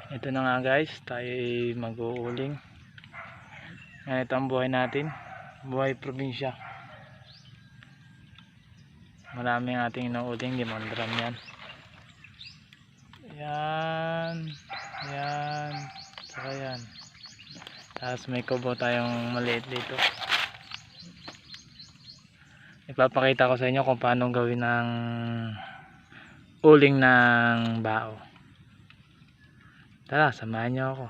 Ito na nga guys, tayo mag-uuling. Ngayon ito ang buhay natin, buhay probinsya. Marami ang ating inuuling, 5 drum yan. Yan, saka yan. Tapos may kubo tayong maliit dito. Ipapakita ko sa inyo kung paano gawin ng uling ng bao. Tara, samahan niyo ako.